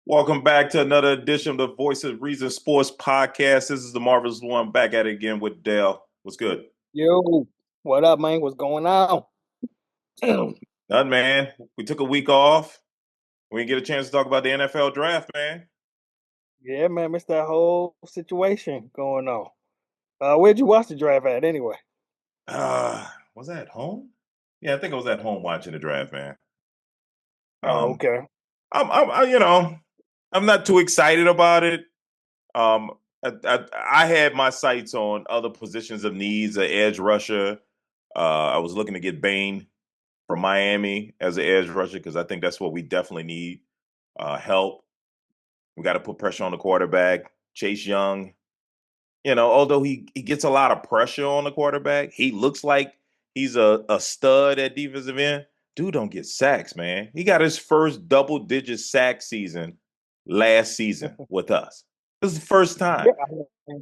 Welcome back to another edition of the Voice of Reason Sports Podcast. This is the Marvelous One back at it again with Dale. What's good? Yo, what up, man? What's going on? Nothing, man. We took a week off. We didn't get a chance to talk about the NFL draft, man. Yeah, man, missed that whole situation going on. Where'd you watch the draft at anyway? Was I at home? Yeah, I think I was at home watching the draft, man. Oh, Um, okay. I'm not too excited about it. Um, I had my sights on other positions of needs, an edge rusher. I was looking to get Bain from Miami as an edge rusher because I think that's what we definitely need. Help. We got to put pressure on the quarterback. Chase Young, although he gets a lot of pressure on the quarterback, he looks like he's a stud at defensive end. Dude don't get sacks, man. He got his first double-digit sack season last season with us. This is the first time. Yeah,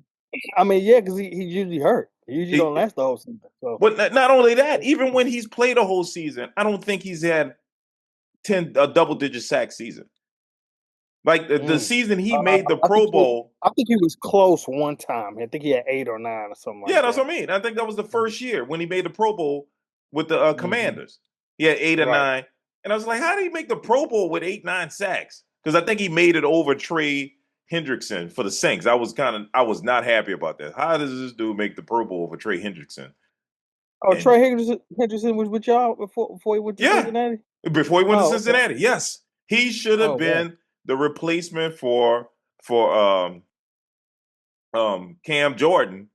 I mean, yeah, because he's usually hurt. He usually don't It, last the whole season. So, but not only that, even when he's played a whole season, I don't think he's had a double-digit sack season. Like the mm. season he uh, made the I think Pro Bowl. he was close one time. I think he had 8 or 9 or something Yeah, like that's that. what I mean. I think that was the first year when he made the Pro Bowl with the Hmm. Commanders. He had eight or Right. nine, and I was like, how did he make the Pro Bowl with 8, 9 sacks? Because I think he made it over Trey Hendrickson for the Saints. I was not happy about that. How does this dude make the Pro Bowl over Trey Hendrickson? Oh, And Henderson was with y'all before he went to yeah, Cincinnati. before he went to Oh, okay. Cincinnati, yes, he should have Oh, wow. been the replacement for Cam Jordan,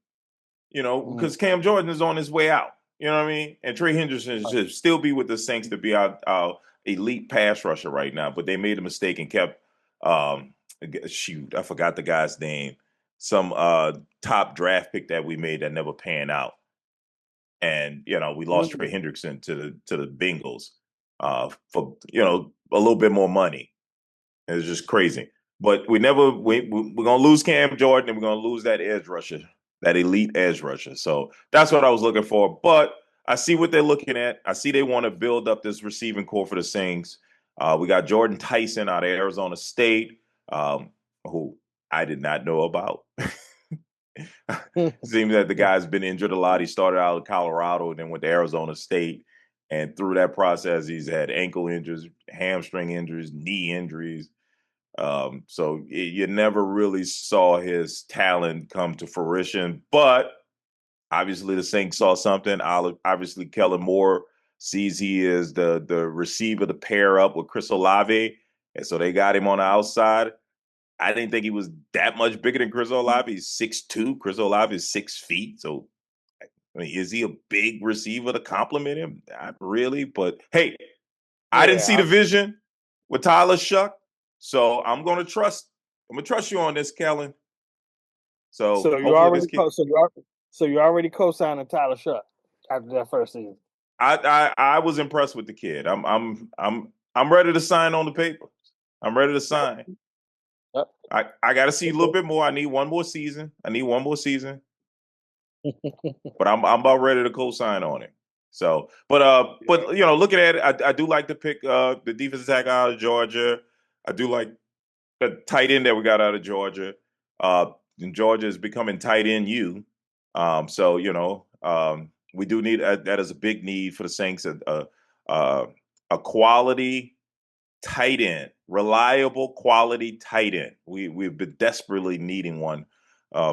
Mhm. because Cam Jordan is on his way out. You know what I mean? And Trey Henderson Right. should still be with the Saints to be our elite pass rusher right now. But they made a mistake and kept shoot, I forgot the guy's name. Some top draft pick that we made that never panned out. And we lost Trey Mm. Hendrickson to the Bengals for a little bit more money. It's just crazy. But we're gonna lose Cam Jordan and we're gonna lose that edge rusher, that elite edge rusher. So that's what I was looking for. But I see what they're looking at. I see they want to build up this receiving core for the Saints. We got Jordan Tyson out of Arizona State, who I did not know about. Seems that the guy's been injured a lot. He started out in Colorado and then went to Arizona State. And through that process, he's had ankle injuries, hamstring injuries, knee injuries. You never really saw his talent come to fruition, but obviously the Saints saw something. Obviously, Kellen Moore sees he is the receiver to pair up with Chris Olave, and so they got him on the outside. I didn't think he was that much bigger than Chris Olave. He's 6'2". Chris Olave is 6 feet. So, I mean, is he a big receiver to complement him? Not really, but hey, I didn't see Yeah. the vision with Tyler Shuck, so I'm gonna trust you on this, Kellen. So So you hopefully this already kid. co-signing Tyler Shuck after that first season. I was impressed with the kid. I'm ready to sign on the paper. I'm ready to Yep. sign. Yep. I got to see a little Okay. bit more. I need one more season. But I'm about ready to co-sign on it. So, but looking at it, I do like to pick the defensive tackle out of Georgia. I do like the tight end that we got out of Georgia. And Georgia is becoming tight end U. We do need that is a big need for the Saints. A quality tight end, reliable quality tight end. We've been desperately needing one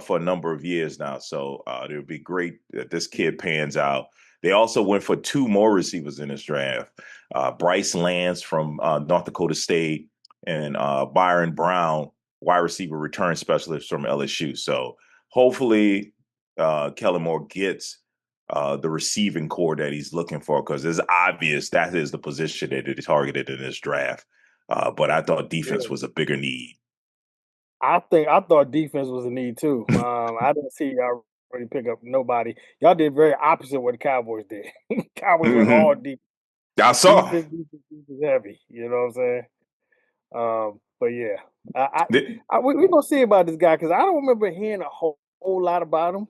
for a number of years now. So it would be great that this kid pans out. They also went for two more receivers in this draft: Bryce Lance from North Dakota State and Byron Brown, wide receiver return specialist from LSU. So hopefully, Kellen Moore gets the receiving core that he's looking for because it's obvious that is the position that he targeted in this draft. But I thought defense Yeah. was a bigger need. I thought defense was a need too. I didn't see y'all really pick up nobody. Y'all did very opposite what the Cowboys did. Cowboys went all Mm-hmm. deep, I saw. defense heavy. You know what I'm saying? But yeah, The, we gonna see about this guy because I don't remember hearing a whole lot about him.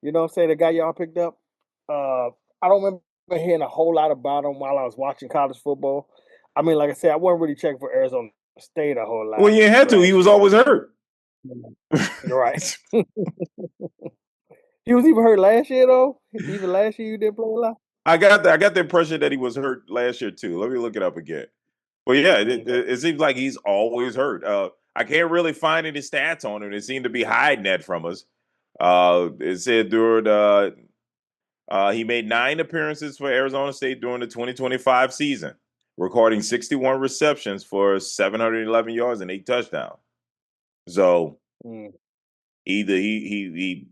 You know what I'm saying? The guy y'all picked up. I don't remember hearing a whole lot about him while I was watching college football. I mean, like I said, I wasn't really checking for Arizona stayed a whole Well, lot you had to. He last was year. always hurt. Mm, you're right. He was even hurt last year though. Even last year you didn't play a lot. I got the impression that he was hurt last year too. Let me look it up again. But yeah, it, Okay. it, it seems like he's always hurt. I can't really find any stats on him. It seemed to be hiding that from us. It said during he made 9 appearances for Arizona State during the 2025 season, recording 61 receptions for 711 yards and 8 touchdowns. So Mm, either he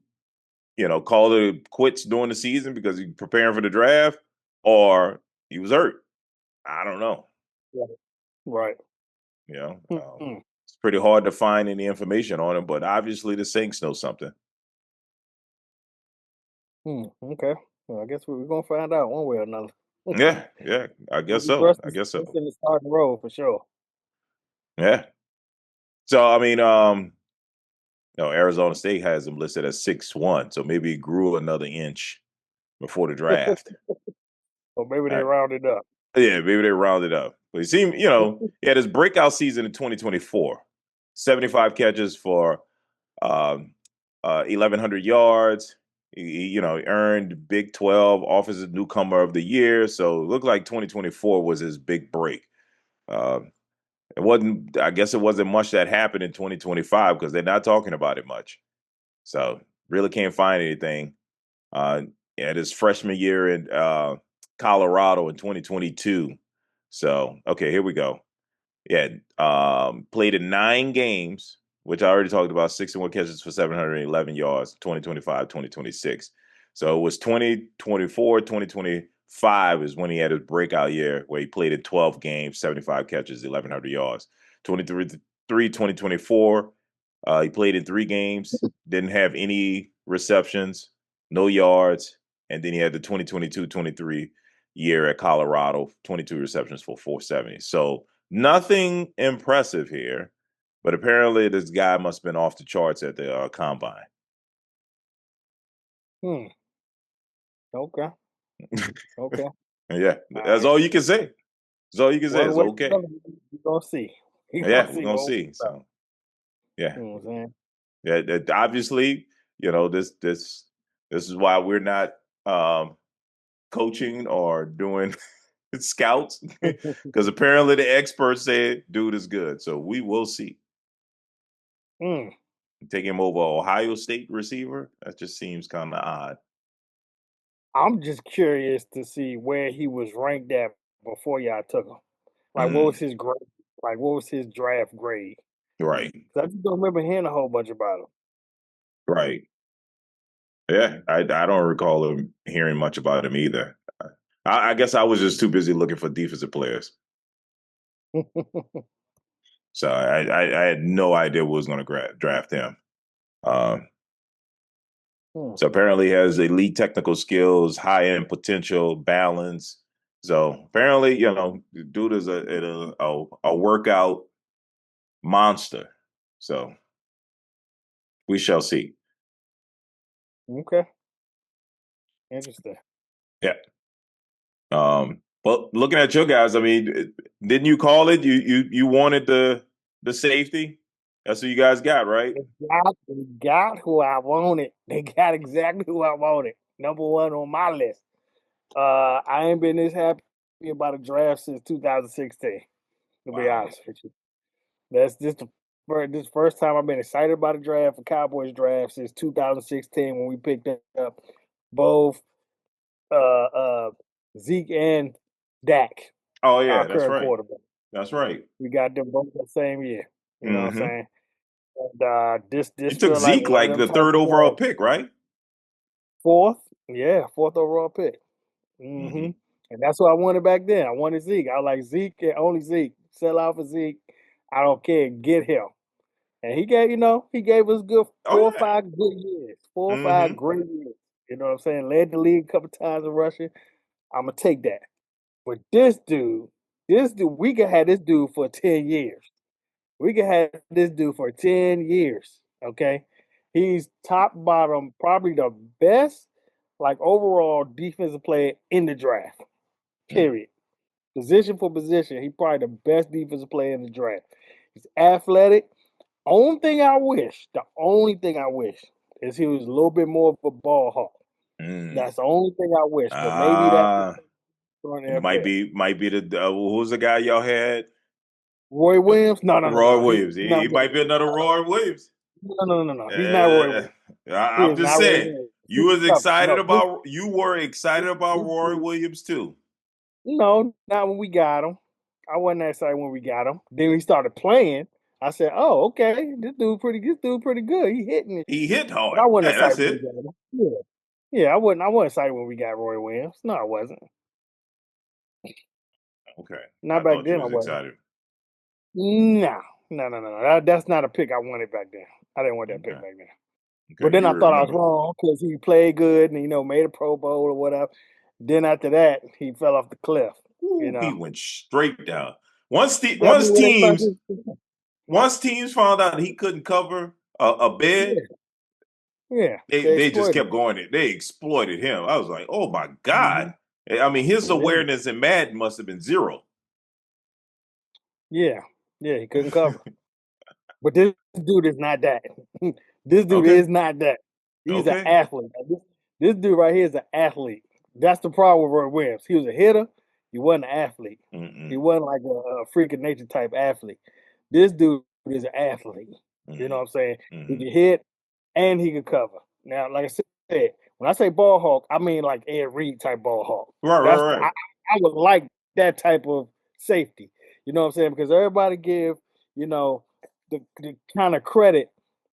called it quits during the season because he's preparing for the draft, or he was hurt. I don't know. yeah, right. You know, Mm, it's pretty hard to find any information on him, but obviously the Saints know something. okay. Well, I guess we're gonna find out one way or another. Yeah, yeah, I We'll guess be so. brushed I guess so. in the starting role for sure. Yeah. So I mean, Arizona State has him listed as 6'1", so maybe he grew another inch before the draft. Or maybe they Uh, rounded up. yeah, maybe they rounded up. But he seemed, he had his breakout season in 2024, 75 catches for 1,100 yards. He earned Big 12 Offensive Newcomer of the Year. So it looked like 2024 was his big break. Uh, it wasn't. I guess it wasn't much that happened in 2025 because they're not talking about it much. So really can't find anything. Uh, had his freshman year in Colorado in 2022. So okay, here we go. Yeah, played in 9 games, which I already talked about, 61 catches for 711 yards, 2025, 2026. So it was 2024, 2025 is when he had his breakout year where he played in 12 games, 75 catches, 1,100 yards. 2024, he played in 3 games, didn't have any receptions, no yards. And then he had the 2022-23 year at Colorado, 22 receptions for 470. So nothing impressive here, but apparently this guy must have been off the charts at the combine. Hmm. Okay. Okay. Yeah, All that's right. all you can say. That's all you can say. One It's way or okay. another, we gonna see. We gonna Yeah, we're see gonna one way see. or another. So yeah, You know what I'm saying? yeah. Obviously, this is why we're not coaching or doing scouts because apparently the experts said dude is good. So we will see. Mm. Take him over Ohio State receiver. That just seems kind of odd. I'm just curious to see where he was ranked at before y'all took him. Like, what was Mm, his grade? Like, what was his draft grade? right, 'Cause I just don't remember hearing a whole bunch about right. Yeah, I don't recall him hearing much about him either. I guess I was just too busy looking for defensive players, him. so I had no idea what was going to draft him. Um, Hmm. so apparently he has elite technical skills, high end potential, balance. So apparently, the dude is a workout monster. So we shall see. Okay. Interesting. Yeah. But looking at your guys, I mean, didn't you call it? You wanted the safety. That's what you guys got, right? They got who I wanted. They got exactly who I wanted. Number one on my list. I ain't been this happy about a draft since 2016. To be Wow. honest with you, that's just this first time I've been excited about a draft, a Cowboys draft since 2016 when we picked up both Zeke and Dak, Oh our yeah, that's current right. quarterback. That's right. We got them both the same year. You know what I'm Hmm. saying? And this You took feel like Zeke one of like them the type third of overall drafts. pick, right? Fourth, yeah, fourth overall pick. Hmm. And that's what I wanted back then. I wanted Zeke. I was like Zeke and only Zeke. Sell out for Zeke. I don't care. Get him. And he gave us good Oh 4 or 5 good years. Four or yeah. five great years. You know what I'm saying? Led the league a couple times in rushing. I'm gonna take that. But this dude, we could have this dude for 10 years. We could have this dude for 10 years. Okay. He's top bottom, probably the best like overall defensive player in the draft. Hmm. Period. Position for position, he probably the best defensive player in the draft. He's athletic. The only thing I wish is he was a little bit more of a ball hawk. Mm. That's the only thing I wish, but maybe that's Ah, on it there a bit. might be the who's the guy y'all had? Roy Uh, Williams? No, no, no, Roy no. Williams. He's not He Roy might be Williams. another Roy Williams. No, no, no, no, no. He's not Roy Uh, Williams. He I'm is just not Roy saying. Williams. He You can was cover. excited No, this about you were excited this about this Roy dude. Williams too. No, not when we got him. I wasn't that excited when we got him. Then we started playing. I said, "Oh, okay, this dude pretty good. He hitting it." He hit But hard. I wasn't Hey, excited that's when we it. got him. Yeah, yeah, I wasn't excited when we got Roy Williams. No, I wasn't. Okay. I Not back thought you then. I was wasn't. excited. No, no, no, no, no. That's not a pick I wanted back then. I didn't want that pick Okay. back then. But Okay. then You I thought I was remember. wrong because he played good and made a Pro Bowl or whatever. Then after that, he fell off the cliff. You Ooh, he know, went straight down. I mean, when they started, Once teams found out he couldn't cover a bed, yeah, yeah, they they just exploited. kept going. They exploited him. I was like, oh my god. Hmm. I mean, his Yeah, awareness in Madden must have been zero. yeah, yeah. He couldn't cover. But this dude is not that. This dude Okay. is not that. He's an Okay. athlete. This dude right here is an athlete. That's the problem with Roy Williams. He was a hitter. He wasn't an athlete. He Mm-mm. wasn't like a freak of nature type athlete. This dude is an athlete. You know Mm-hmm. what I'm saying? He Mm-hmm. can hit and he can cover. Now, like I said, when I say ball hawk, I mean like Ed Reed type ball hawk. Right, That's right, right. I would like that type of safety. You know what I'm saying? Because everybody give you know the kind of credit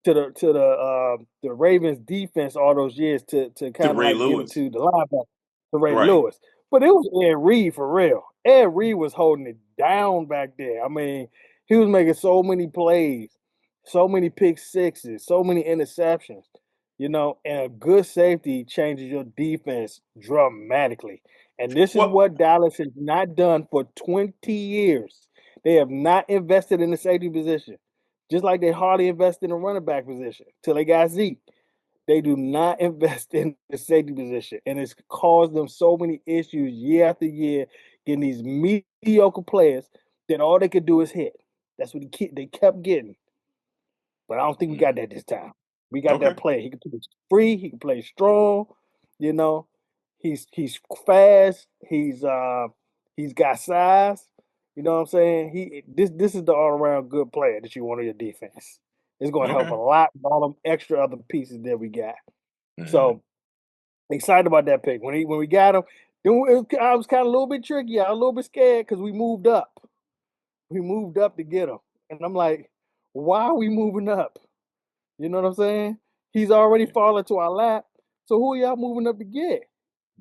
to the Ravens defense all those years to To kind of Ray like give it Lewis. to the linebacker to Ray Right. Lewis. But it was Ed Reed for real. Ed Reed was holding it down back there. I mean, he was making so many plays, so many pick sixes, so many interceptions. And a good safety changes your defense dramatically. And this is Well, what Dallas has not done for 20 years. They have not invested in the safety position, just like they hardly invested in the running back position till they got Zeke. They do not invest in the safety position, and it's caused them so many issues year after year, getting these mediocre players that all they could do is hit. That's what they kept getting. But I don't think we got mhm. that this time. We got Okay. that play. He can play free. He can play strong. You know, he's fast. He's got size. You know what I'm saying? This is the all around good player that you want on your defense. It's going to help a Okay. lot with all them extra other pieces that we got. Hmm. So excited about that pick. When we got him, I was kind of a little bit tricky. I was a little bit scared because we moved up. We moved up to get him, and I'm like, why are we moving up? You know what I'm saying? He's already Yeah. fallen to our lap. So who are y'all moving up to get?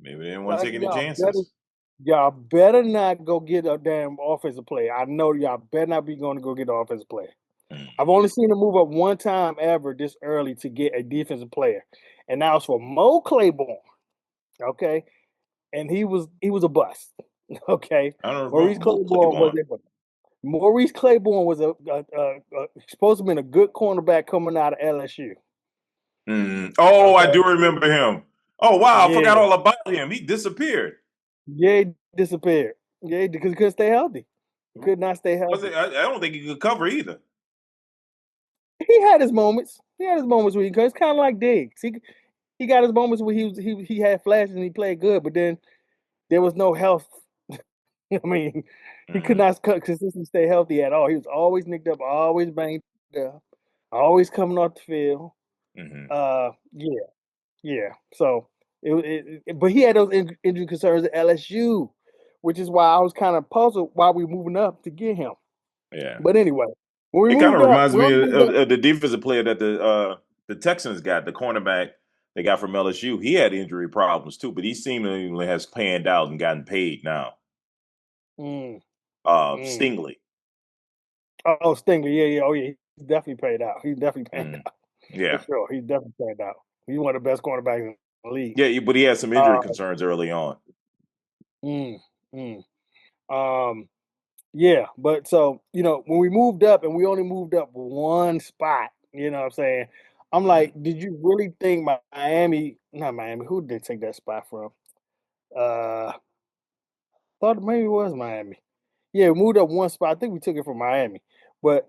Maybe they didn't want to Like take any chances. y'all better not go get a damn offensive player. I know y'all better not be going to go get an offensive player. I've Mm. only seen him move up one time ever this early to get a defensive player, and that was for Mo Claiborne. Okay, and he was a bust. Okay, I don't know. Maurice Mo Claiborne was Claiborne. a Maurice Claiborne was supposed to have been a good cornerback coming out of LSU. Mm. Oh, I do Okay, remember him. Oh, wow. I forgot yeah, all about him. He disappeared. yeah, he disappeared. Yeah, because he couldn't stay healthy. He could not stay Was it? healthy. I don't think he could cover either. He had his moments. He had his moments where he could. It's kind of like Diggs. He got his moments where he had flashes and he played good, but then there was no health. I mean, he could Hmm. not consistently stay healthy at all. He was always nicked up, always banged up, always coming off the field. Hmm. Yeah, yeah. So but he had those injury concerns at LSU, which is why I was kind of puzzled why we moving up to get him. Yeah. But anyway, when we It kind moved of up, reminds we me only moved up. of the defensive player that the Texans got, the cornerback they got from LSU. He had injury problems too, but he seemingly has panned out and gotten paid now. Mm, mm. Stingley. Oh, Stinger, yeah, yeah, oh yeah, he's definitely paid out. He's definitely paid Mm. out for Yeah. sure. He's definitely paid out. He's one of the best cornerbacks in the league. But he had some injury Uh, concerns early on. mm, mm. Um, yeah, but so when we moved up and we only moved up one spot, you know what I'm saying? I'm Hmm. like, did you really think Miami? Not Miami. Who did they take that spot from? Uh, thought maybe it was Miami. Yeah, we moved up one spot. I think we took it from Miami, but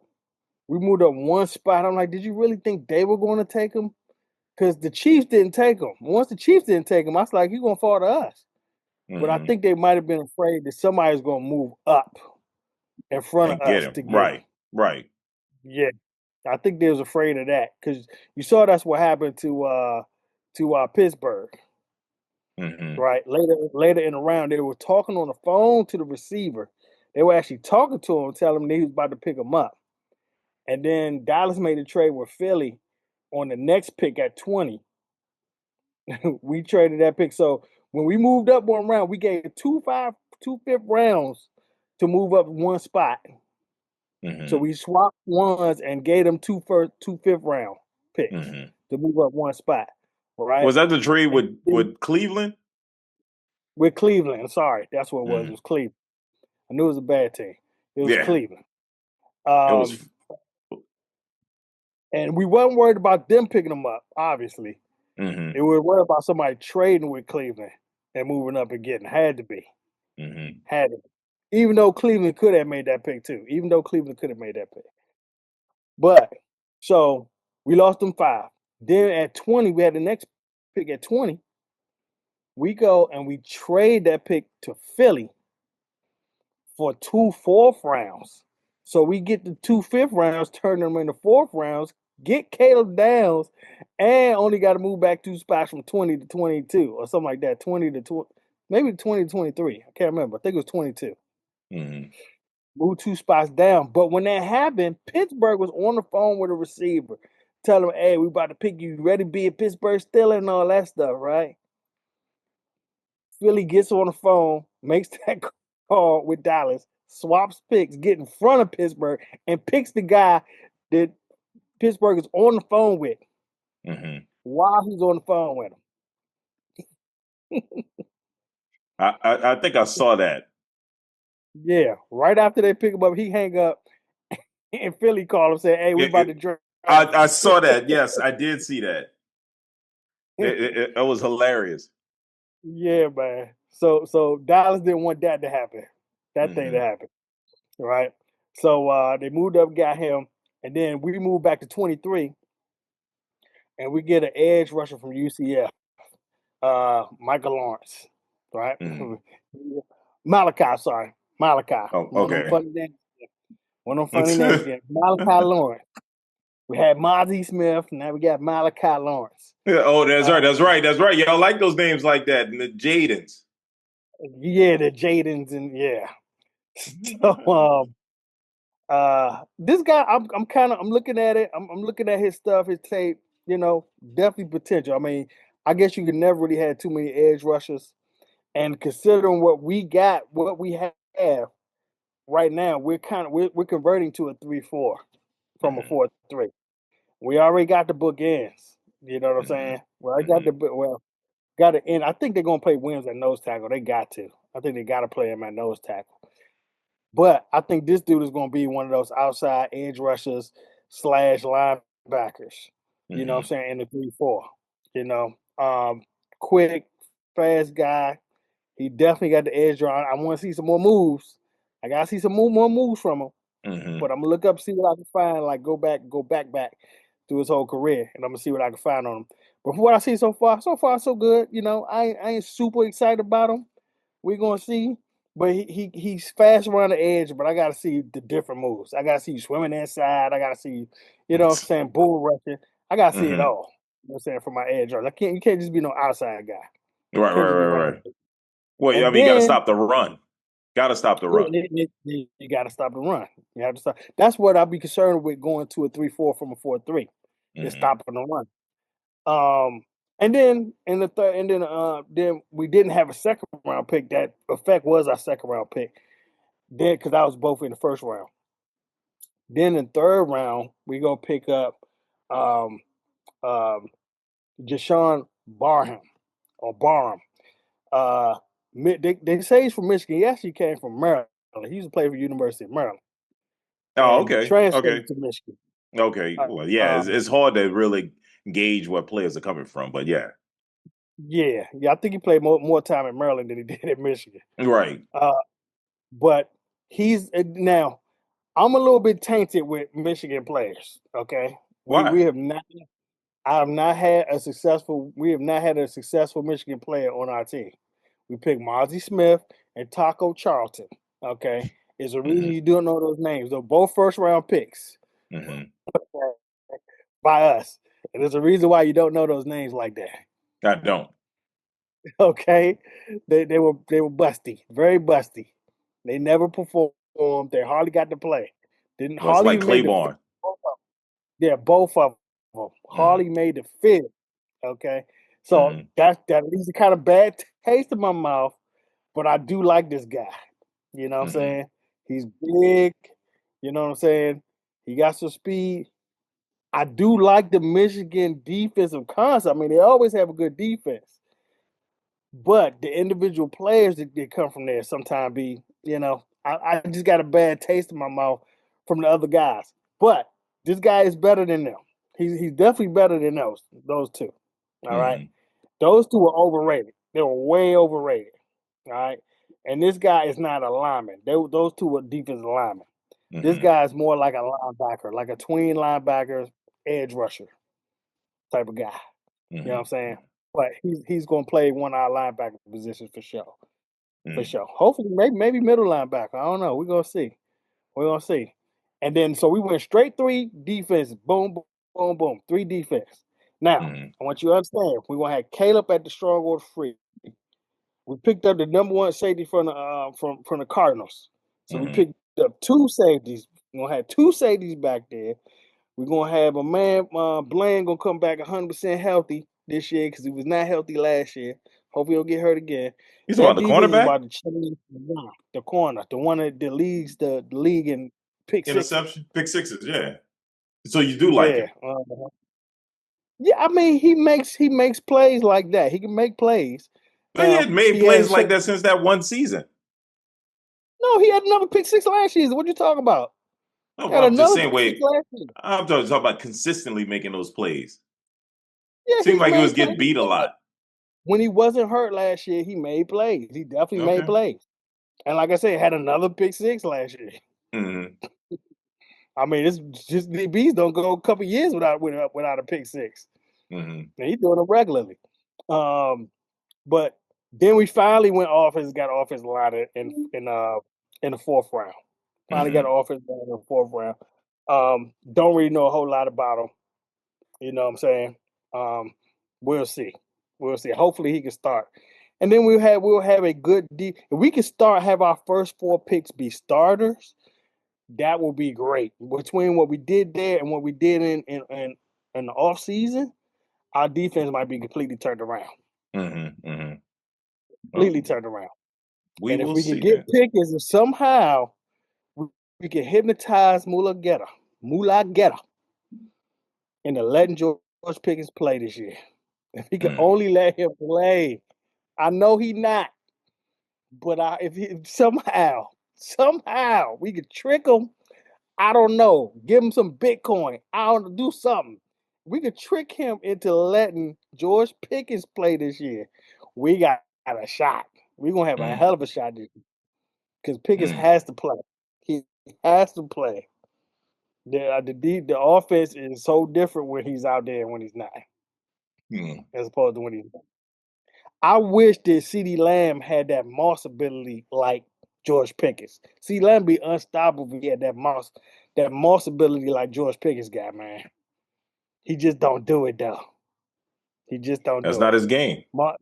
We moved up one spot. I'm like, did you really think they were going to take him? Because the Chiefs didn't take him. Once the Chiefs didn't take him, I was like, he's going to fall to us. But I Hmm. think they might have been afraid that somebody's going to move up in front of And get us him. to get him. Right. Right. Yeah, I think they was afraid of that because you saw that's what happened to Pittsburgh. Hmm. Right later in the round, they were talking on the phone to the receiver. They were actually talking to him, telling him he was about to pick him up. And then Dallas made a trade with Philly on the next pick at 20. We traded that pick. So when we moved up one round, we gave two fifth rounds to move up one spot. So Hmm. we swapped ones and gave them two fifth round picks Hmm. to move up one spot. Right. Was that the trade And with then Cleveland? with Cleveland, sorry, that's what it was. It Hmm. was Cleveland. I knew it was a bad team. It was Yeah. Cleveland. It was. Um, and we weren't worried about them picking them up, obviously. Hmm. It was worried about somebody trading with Cleveland and moving up again. Had to be. Hmm. Had to be. Even though Cleveland could have made that pick too. Even though Cleveland could have made that pick. But so we lost them five. Then at 20, we had the next pick at 20. We go and we trade that pick to Philly for two fourth rounds. So we get the two fifth rounds, turn them into fourth rounds, get Caleb Downs, and only got to move back two spots from 20 to 22 or something like that. 20 to 20, maybe 20 to 23. I can't remember. I think it was 22. Hmm. Move two spots down. But when that happened, Pittsburgh was on the phone with a receiver, telling him, hey, we about to pick you. You ready to be a Pittsburgh Steeler and all that stuff, right? Philly gets on the phone, makes that call with Dallas, swaps picks, get in front of Pittsburgh, and picks the guy that Pittsburgh is on the phone with Hmm. while he's on the phone with him. I think I saw that. Yeah, right after they pick him up, he hang up, and Philly call him saying, "Hey, we It, about it, to draft I you." saw that. Yes, I did see that. It was hilarious. Yeah, man. So Dallas didn't want that to happen. That thing to Hmm. happen, right? So they moved up, got him, and then we moved back to 23, and we get an edge rusher from UCF. Michael Lawrence, right? Hmm. Malachi, sorry, Malachi. Oh, One of them okay. funny names. One of them funny names again. Malachi Lawrence. We had Mozzie Smith. Now we got Malachi Lawrence. Oh, that's Uh, right. That's right. That's right. Y'all like those names like that, and the Jadens. yeah, the Jadens and yeah. So this guy, I'm looking at it. I'm looking at his stuff, his tape. You know, definitely potential. I mean, I guess you could never really had too many edge rushers. And considering what we got, what we have right now, we're converting to a 3-4 from a Hmm. 4-3. We already got the bookends. You know what I'm Hmm. saying? Well, I got Hmm. the got to end. I think they're gonna play Williams at nose tackle. They got to. I think they got to play him at nose tackle. But I think this dude is gonna be one of those outside edge rushers slash linebackers. You know what I'm Hmm. saying? In the 3-4. You know, quick, fast guy. He definitely got the edge on. I want to see some more moves. I gotta see some more moves from him. Hmm. But I'm gonna look up, see what I can find. Like back through his whole career, and I'm gonna see what I can find on him. But from what I see so far so good. You know, I ain't super excited about him. We're gonna see. But he's fast around the edge, but I gotta see the different moves. I gotta see you swimming inside. I gotta see, you know what I'm saying, bull rushing. I gotta see it Hmm. all. You know what I'm saying, for my edge rush. You can't just be no outside guy. Right, Can't right, just be right, running. right. Well, yeah, I And mean, you got to then stop the run. Got to stop the yeah, run. you got to stop the run. You have to stop. That's what I'd be concerned with going to a 3-4 from a 4-3. Is Hmm. stopping the run. And then in the third, and then we didn't have a second round pick. That effect was our second round pick. Then because I was both in the first round. Then in third round, we gonna pick up um um Jashawn Barham or Barham. Uh, they say he's from Michigan. He actually came from Maryland. He used to play for University of Maryland, Oh, and he okay, okay, transferred to Michigan. okay. Uh, Well, yeah, um, it's hard to really gauge what players are coming from, but yeah, yeah. I think he played more time in Maryland than he did at Michigan. right. Uh, but he's now. I'm a little bit tainted with Michigan players. Okay, we Why? have not. I have not had a successful. We have not had a successful Michigan player on our team. We picked Mozzie Smith and Taco Charlton. Okay, there's a reason Hmm. you don't know those names. They're both first round picks Hmm. by us, and there's a reason why you don't know those names like that. I don't. Okay, they were busty, very busty. They never performed. They hardly got to play. Didn't Well, it's hardly like even made the fit. Claiborne. Yeah, both of them Hmm. hardly made the fit. Okay, so Hmm. that leaves a kind of bad taste in my mouth. But I do like this guy. You know what I'm Hmm. saying? He's big. You know what I'm saying? He got some speed. I do like the Michigan defensive concept. I mean, they always have a good defense. But the individual players that come from there sometimes be, I just got a bad taste in my mouth from the other guys. But this guy is better than them. He's definitely better than those two. All right. Hmm. Those two were overrated. They were way overrated. All right. And this guy is not a lineman. Those two were defensive linemen. This Hmm. guy is more like a linebacker, like a tween linebacker, edge rusher type of guy. You know what I'm Hmm. saying? But he's gonna play one of our linebacker positions for sure. For Hmm. sure. Hopefully, maybe middle linebacker. I don't know. We're gonna see. We're gonna see. And then so we went straight three defense. Boom, boom, boom, boom. Three defense. Now, Hmm. I want you to understand, we're gonna have Caleb at the stronghold free. We picked up the number one safety from the Cardinals. So we Hmm. picked up two safeties. We're gonna have two safeties back there. We're gonna have a man Bland gonna come back 100% healthy this year because he was not healthy last year. Hope he'll get hurt again. You talking That about the defense is cornerback? about to change the corner, the one that leads the league in pick sixes. Interception? Pick sixes, yeah. So you do like Yeah, him. yeah. I mean, he makes plays like that. He can make plays. But he Now had made he had plays a like certain. that since that one season. No, he had another pick six last season. What you talking about? No, He but had I'm just another saying, pick six wait, last season. I'm talking about consistently making those plays. Yeah, Seemed he's like he was made plays. getting beat a lot. When he wasn't hurt last year, he made plays. He definitely made Okay. plays. And like I said, had another pick six last year. Hmm. I mean, it's just DBs don't go a couple years without a pick six. Hmm. And he's doing it regularly. Um, but then we finally got offensive line in the fourth round. Finally got an Hmm. offensive line in the fourth round. Don't really know a whole lot about him. You know what I'm saying? Um, we'll see. We'll see. Hopefully he can start. And then we'll have a good deep. If we can have our first four picks be starters, that will be great. Between what we did there and what we did in the off season, our defense might be completely turned around. Hmm. Hmm. Well, Completely turned around. we And if will we can see get then. Pickens and somehow we can hypnotize Mula Geta into letting George Pickens play this year. If he could Mm. only let him play. I know he not, but if he somehow we could trick him, I don't know, give him some Bitcoin. I don't do something. We could trick him into letting George Pickens play this year. We got a shot. We're gonna have a Mm. hell of a shot this year because Pickens Mm. has to play. He has to play. The offense is so different when he's out there and when he's not, Mm. as opposed to when he's not. I wish that CeeDee Lamb had that Moss ability like George Pickens. CeeDee Lamb be unstoppable if he had that Moss ability like George Pickens got, man. He just don't do it though. He just don't That's do not it. his game. Mar-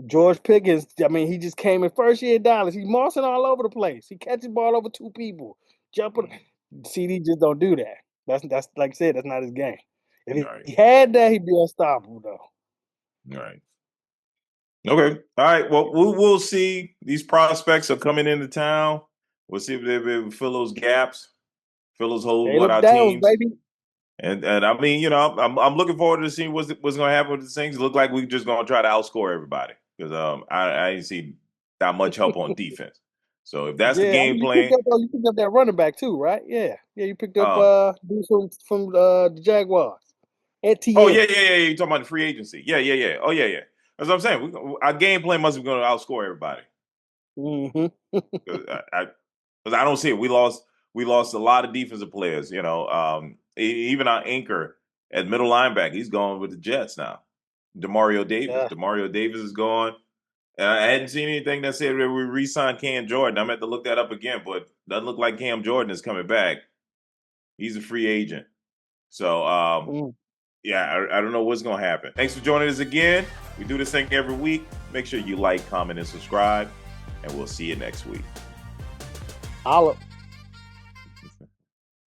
George Pickens, I mean, he just came in first year in Dallas. He's mossing all over the place. He catches ball over two people, jumping. Mm. CD just don't do that. That's like I said, that's not his game. If All right. he had that, he'd be unstoppable though. All right. Okay. All right. Well, we'll see. These prospects are coming into town. We'll see if they will fill those gaps, fill those holes with Caleb our Downs, teams. baby. And I mean, I'm looking forward to seeing what's going to happen with the Saints. Look like we're just going to try to outscore everybody because I ain't see that much help on defense. So if that's the Yeah, I game mean plan, you picked up that running back too, right? Yeah, yeah, you picked up uh, dude from the Jaguars, oh Etienne. yeah. You're talking about the free agency. Yeah. Oh yeah. That's what I'm saying. Our game plan must be going to outscore everybody. Mm-hmm. 'Cause I don't see it. We lost. we lost a lot of defensive players. Even our anchor at middle linebacker, he's going with the Jets now. Demario Davis. Yeah. Demario Davis is gone. I hadn't seen anything that said that we re-signed Cam Jordan. I'm going to have to look that up again, but doesn't look like Cam Jordan is coming back. He's a free agent. So, Mm. yeah, I don't know what's going to happen. Thanks for joining us again. We do this thing every week. Make sure you like, comment, and subscribe, and we'll see you next week. Holla.